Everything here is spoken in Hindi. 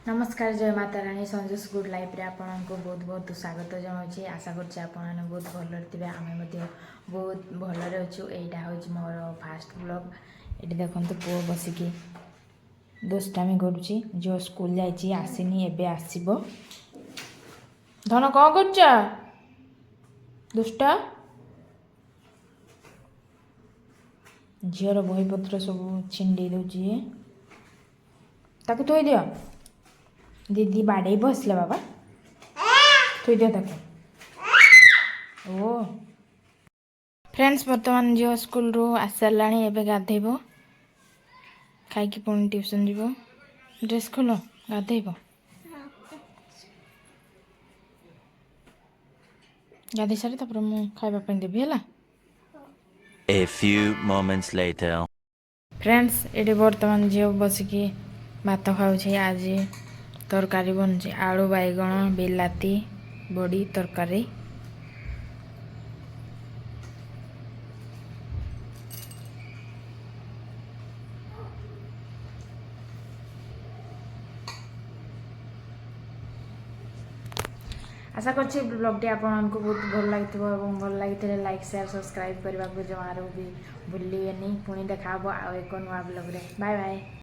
नमस्कार जय माता रानी संजू गुड लाइफ रे आपन को बहुत बहुत स्वागत जनावि आशा करछि आपन बहुत भल थे आम बहुत भलरे अच्छु एटा हूँ मोर फास्ट ब्लॉग ये देखते पुओ बसिकी दुष्टामी करुच्ची जो स्कूल जाइए आसीनी एबे आसीबो धन कौन कर दुष्ट झीर बहीपत्र सब छिंडी दूची ताकू थोई दियो दीदी बाड़े बसले बाबा थोई दियो ताकू ओ फ्रेंड्स बर्तमान झील स्कूल रू आसी सारा एबे गाधेब खाई पुणी ट्यूशन जीव ड्रेस खोल गाधेब गाधे सारे तापर मु खाइबा देवी है। A few moments later. Friends ये बर्तमान झील बसिकी भात खाऊे आज तरकारी बन आलू बैगण बिलाती बड़ी तरकारी आशा करछि ब्लॉगटी आपको बहुत भल लगी भल लगी लाइक शेयर सब्सक्राइब करने को जमार भी भूलिए पुणी देखा एक नुआ ब्लॉग रे बाय बाय।